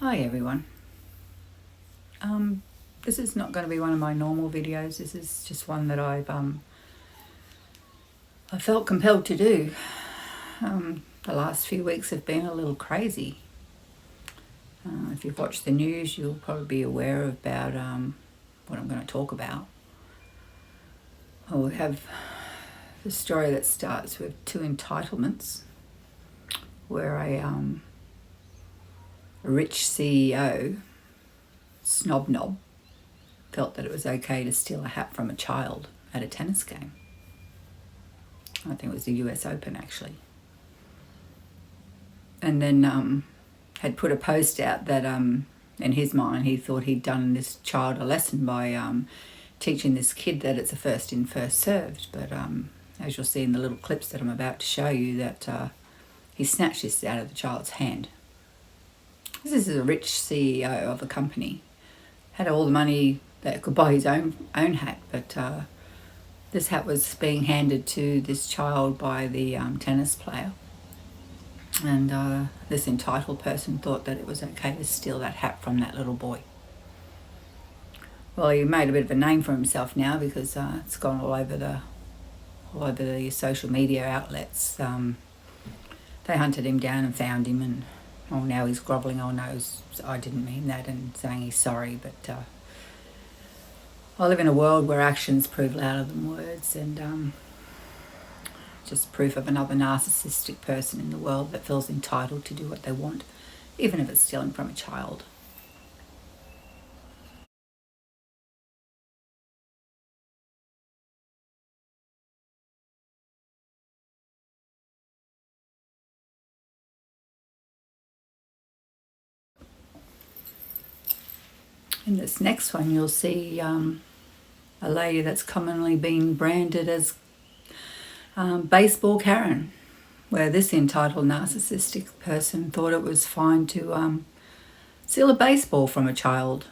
Hi everyone. This is not going to be one of my normal videos. This is just one that I felt compelled to do. The last few weeks have been a little crazy. If you've watched the news, you'll probably be aware about what I'm going to talk about. We have the story that starts with two entitlements, where a rich CEO, Snobnob, felt that it was okay to steal a hat from a child at a tennis game. I think it was the US Open actually. And then had put a post out that in his mind he thought he'd done this child a lesson by teaching this kid that it's a first in, first served. But as you'll see in the little clips that I'm about to show you, that he snatched this out of the child's hand. This is a rich CEO of a company. Had all the money that could buy his own hat, but this hat was being handed to this child by the tennis player. And this entitled person thought that it was okay to steal that hat from that little boy. Well, he made a bit of a name for himself now because it's gone all over the social media outlets. They hunted him down and found him, and now he's grovelling, oh no, I didn't mean that, and saying he's sorry. But I live in a world where actions prove louder than words, and just proof of another narcissistic person in the world that feels entitled to do what they want, even if it's stealing from a child. In this next one, you'll see a lady that's commonly been branded as Baseball Karen, where this entitled narcissistic person thought it was fine to steal a baseball from a child.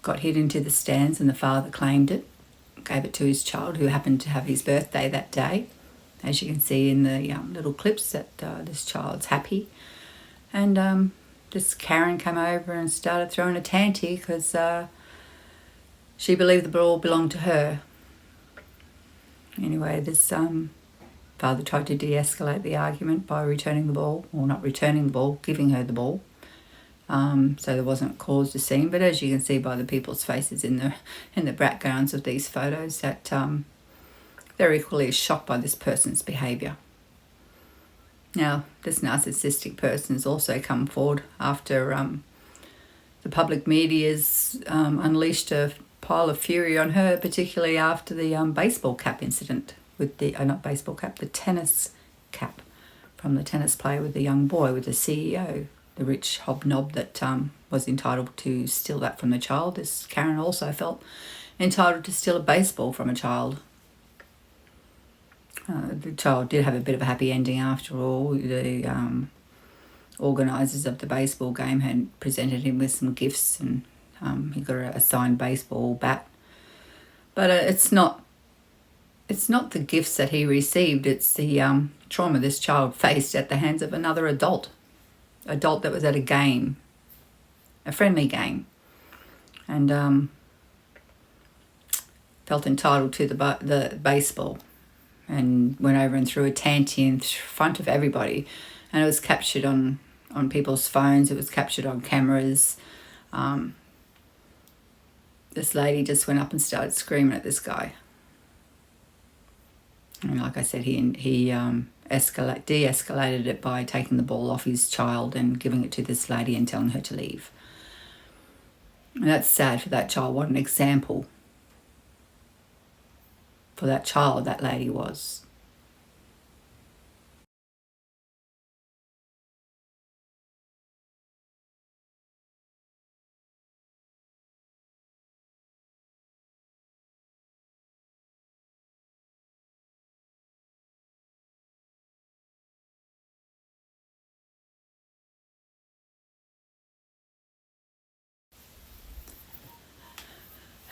Got hid into the stands and the father claimed it, gave it to his child who happened to have his birthday that day. As you can see in the little clips, that this child's happy. And this Karen came over and started throwing a tanty because she believed the ball belonged to her. Anyway, this father tried to de-escalate the argument by returning the ball, or not returning the ball, giving her the ball. So there wasn't cause to scene, but as you can see by the people's faces in the backgrounds of these photos, that they're equally as shocked by this person's behaviour. Now, this narcissistic person has also come forward after the public media's unleashed a pile of fury on her, particularly after the baseball cap incident with the the tennis cap from the tennis player with the young boy, with the CEO, the rich hobnob that was entitled to steal that from the child. This Karen also felt entitled to steal a baseball from a child. The child did have a bit of a happy ending after all. The organisers of the baseball game had presented him with some gifts, and he got a signed baseball bat. But it's not the gifts that he received, it's the trauma this child faced at the hands of another adult that was at a game, a friendly game, and felt entitled to the baseball, and went over and threw a tanty in front of everybody, and it was captured on people's phones, it was captured on cameras. This lady just went up and started screaming at this guy. And like I said, he de-escalated it by taking the ball off his child and giving it to this lady and telling her to leave. And that's sad for that child. What an example for that child that lady was.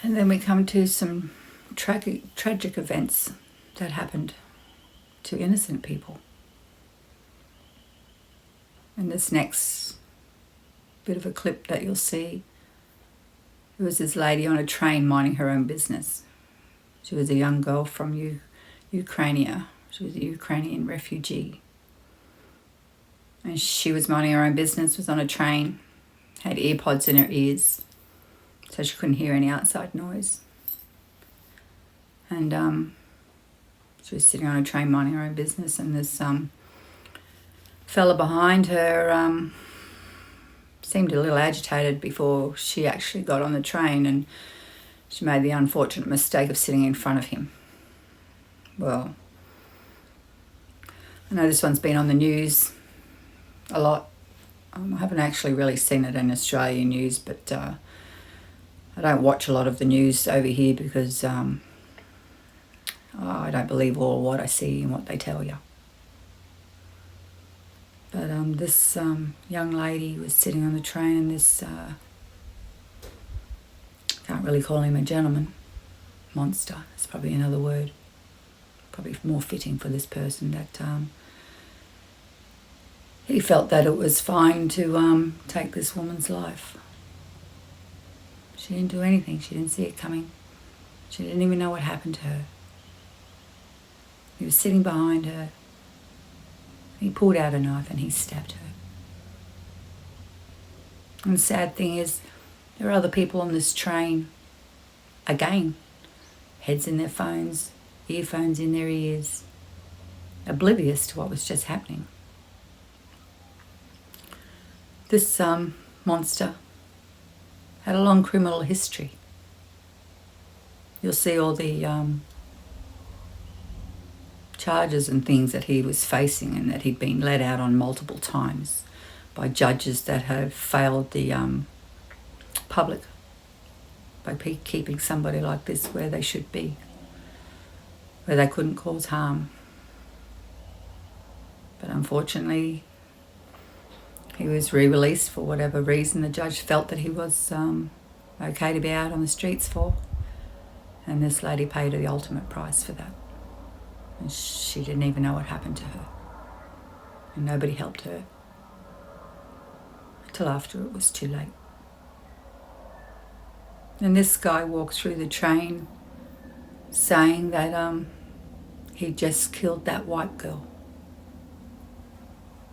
And then we come to some tragic events that happened to innocent people. And this next bit of a clip that you'll see, there was this lady on a train minding her own business. She was a young girl from Ukraine. She was a Ukrainian refugee. And she was minding her own business, was on a train, had earpods in her ears, so she couldn't hear any outside noise. And she was sitting on a train minding her own business, and this fella behind her seemed a little agitated before she actually got on the train, and she made the unfortunate mistake of sitting in front of him. Well, I know this one's been on the news a lot. I haven't actually really seen it in Australian news, but I don't watch a lot of the news over here because I don't believe all what I see and what they tell you. But this young lady was sitting on the train, and this, can't really call him a gentleman, monster, it's probably another word, probably more fitting for this person, that he felt that it was fine to take this woman's life. She didn't do anything, she didn't see it coming, she didn't even know what happened to her. He was sitting behind her. He pulled out a knife and he stabbed her. And the sad thing is, there are other people on this train, again, heads in their phones, earphones in their ears, oblivious to what was just happening. This monster had a long criminal history. You'll see all the charges and things that he was facing, and that he'd been let out on multiple times by judges that have failed the public by keeping somebody like this where they should be, where they couldn't cause harm. But unfortunately, he was re-released for whatever reason the judge felt that he was okay to be out on the streets for, and this lady paid the ultimate price for that. And she didn't even know what happened to her. And nobody helped her until after it was too late. And this guy walked through the train saying that he just killed that white girl.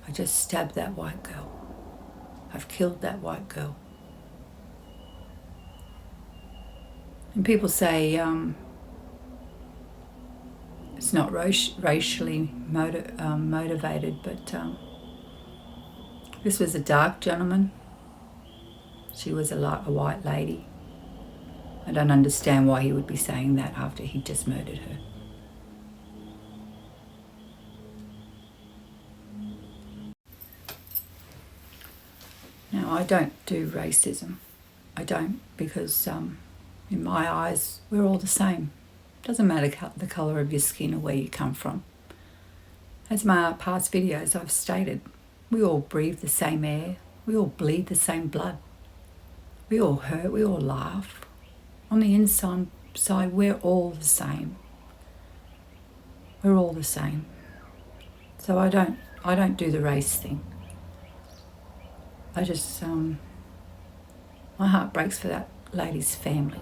I just stabbed that white girl. I've killed that white girl. And people say it's not racially motivated, but this was a dark gentleman. She was a white lady. I don't understand why he would be saying that after he just murdered her. Now, I don't do racism. I don't, because in my eyes, we're all the same. Doesn't matter the colour of your skin or where you come from. As my past videos I've stated, we all breathe the same air, we all bleed the same blood, we all hurt, we all laugh. On the inside, we're all the same. We're all the same. So I don't do the race thing. I just, my heart breaks for that lady's family.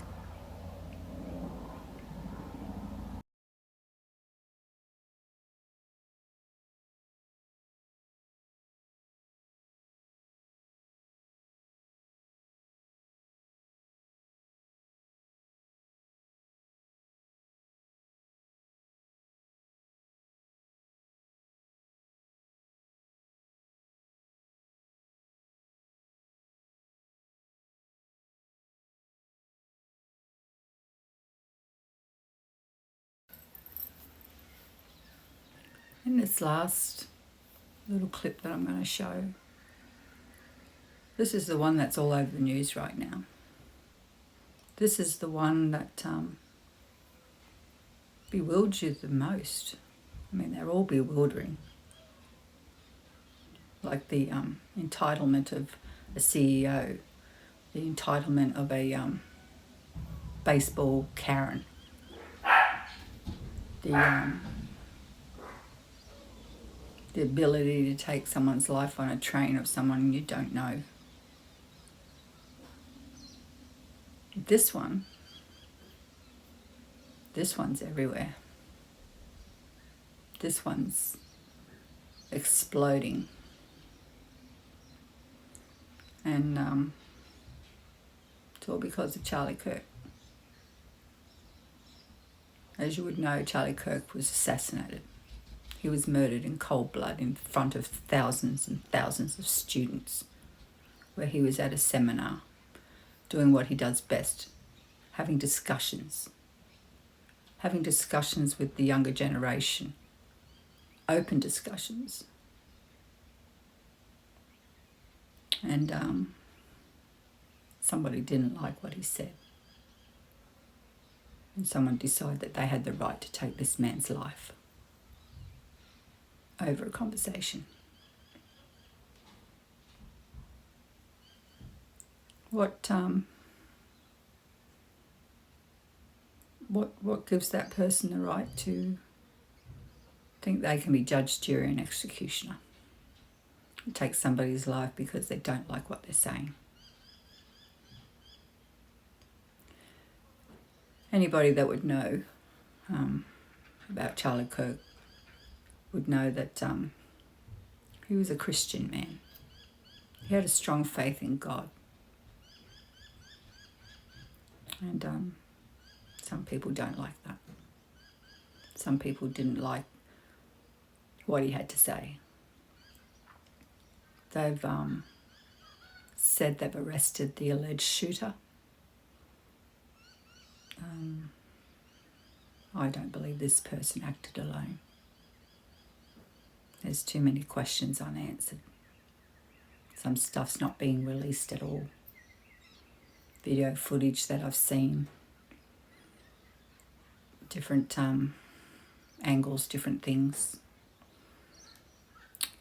In this last little clip that I'm going to show, this is the one that's all over the news right now. This is the one that bewilders you the most. I mean, they're all bewildering. Like the entitlement of a CEO, the entitlement of a baseball Karen, The ability to take someone's life on a train of someone you don't know. This one's everywhere. This one's exploding. And it's all because of Charlie Kirk. As you would know, Charlie Kirk was assassinated. He was murdered in cold blood in front of thousands and thousands of students, where he was at a seminar doing what he does best, having discussions with the younger generation, open discussions. And somebody didn't like what he said. And someone decided that they had the right to take this man's life over a conversation. What gives that person the right to think they can be judge, jury and executioner? Take somebody's life because they don't like what they're saying. Anybody that would know about Charlie Kirk would know that he was a Christian man. He had a strong faith in God. And some people don't like that. Some people didn't like what he had to say. They've said they've arrested the alleged shooter. I don't believe this person acted alone. There's too many questions unanswered. Some stuff's not being released at all. Video footage that I've seen, different angles, different things.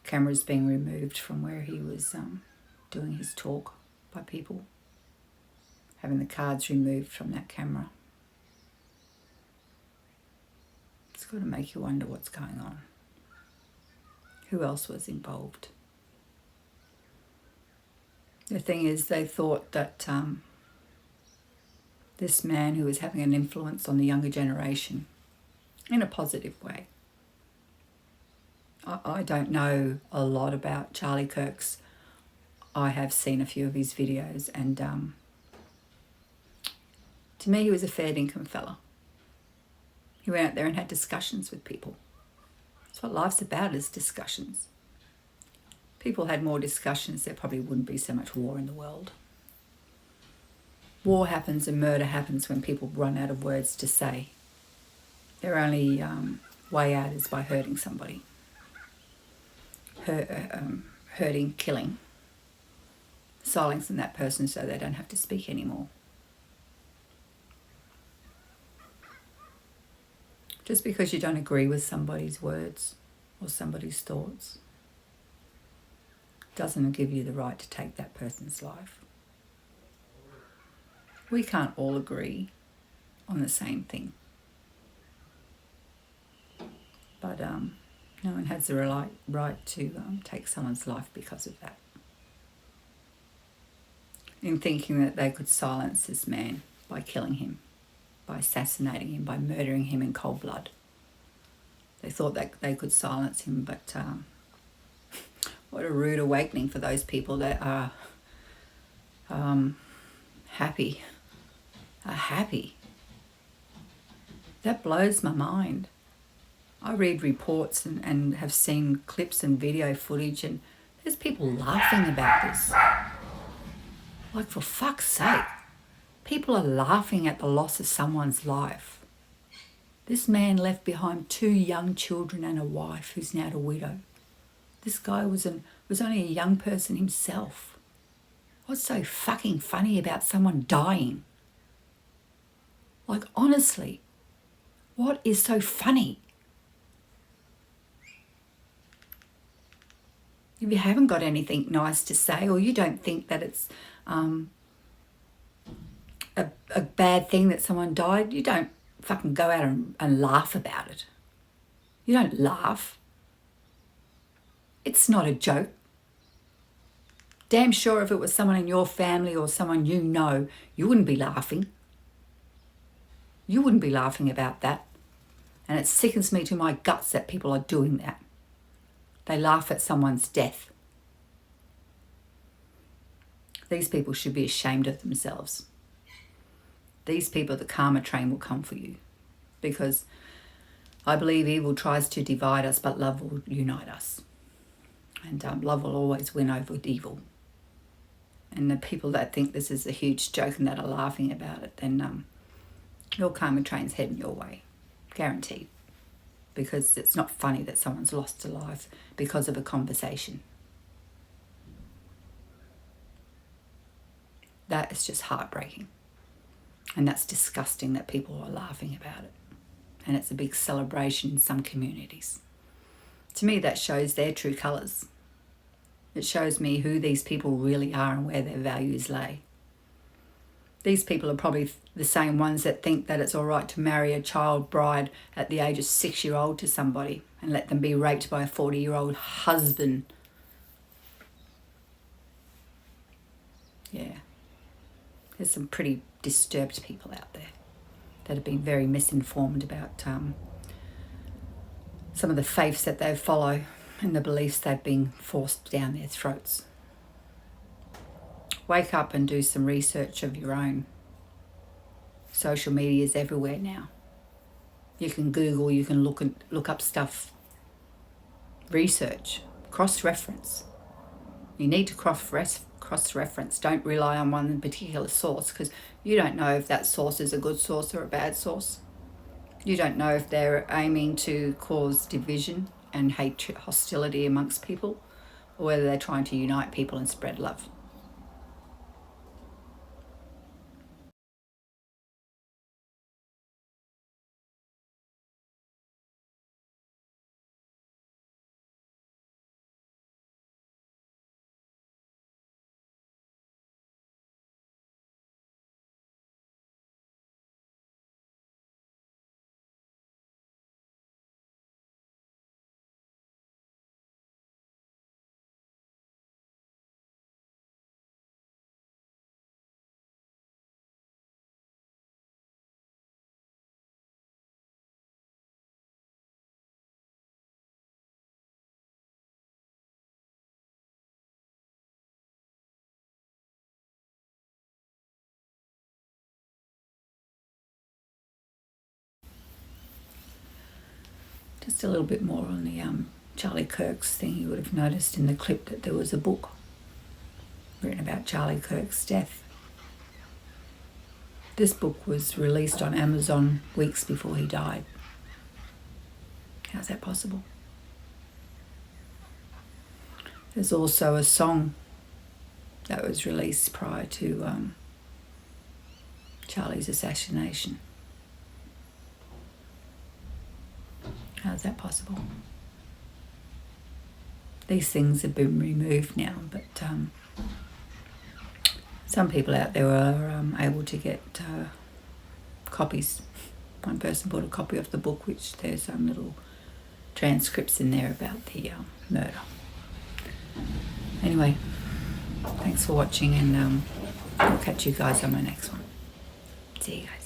Cameras being removed from where he was doing his talk by people. Having the cards removed from that camera. It's got to make you wonder what's going on. Who else was involved? The thing is, they thought that this man who was having an influence on the younger generation in a positive way. I don't know a lot about Charlie Kirk's. I have seen a few of his videos, and to me he was a fair dinkum fella. He went out there and had discussions with people. That's what life's about, is discussions. People had more discussions, there probably wouldn't be so much war in the world. War happens and murder happens when people run out of words to say. Their only way out is by hurting somebody. Hurting, killing. Silencing that person so they don't have to speak anymore. Just because you don't agree with somebody's words or somebody's thoughts doesn't give you the right to take that person's life. We can't all agree on the same thing. But no one has the right to take someone's life because of that. In thinking that they could silence this man by killing him, by assassinating him, by murdering him in cold blood. They thought that they could silence him, but what a rude awakening for those people that are happy. Are happy. That blows my mind. I read reports and have seen clips and video footage, and there's people laughing about this. Like, for fuck's sake. People are laughing at the loss of someone's life. This man left behind 2 young children and a wife who's now a widow. This guy was only a young person himself. What's so fucking funny about someone dying? Like, honestly, what is so funny? If you haven't got anything nice to say, or you don't think that it's a bad thing that someone died, you don't fucking go out and laugh about it. You don't laugh. It's not a joke. Damn sure if it was someone in your family or someone you know, you wouldn't be laughing. You wouldn't be laughing about that. And it sickens me to my guts that people are doing that. They laugh at someone's death. These people should be ashamed of themselves. These people, the karma train will come for you. Because I believe evil tries to divide us, but love will unite us. And love will always win over evil. And the people that think this is a huge joke and that are laughing about it, then your karma train's heading your way. Guaranteed. Because it's not funny that someone's lost a life because of a conversation. That is just heartbreaking. And that's disgusting that people are laughing about it. And it's a big celebration in some communities. To me, that shows their true colours. It shows me who these people really are and where their values lay. These people are probably the same ones that think that it's all right to marry a child bride at the age of 6-year-old to somebody and let them be raped by a 40-year-old husband. Yeah. There's some pretty disturbed people out there that have been very misinformed about some of the faiths that they follow and the beliefs they've been forced down their throats. Wake up and do some research of your own. Social media is everywhere now. You can Google, you can look up stuff. Research, cross-reference. You need to cross-reference. Don't rely on one particular source because you don't know if that source is a good source or a bad source. You don't know if they're aiming to cause division and hatred, hostility amongst people, or whether they're trying to unite people and spread love. Just a little bit more on the Charlie Kirk's thing. You would have noticed in the clip that there was a book written about Charlie Kirk's death. This book was released on Amazon weeks before he died. How's that possible? There's also a song that was released prior to Charlie's assassination. How's that possible? These things have been removed now, but some people out there are able to get copies. One person bought a copy of the book, which there's some little transcripts in there about the murder. Anyway, thanks for watching, and I'll catch you guys on my next one. See you guys.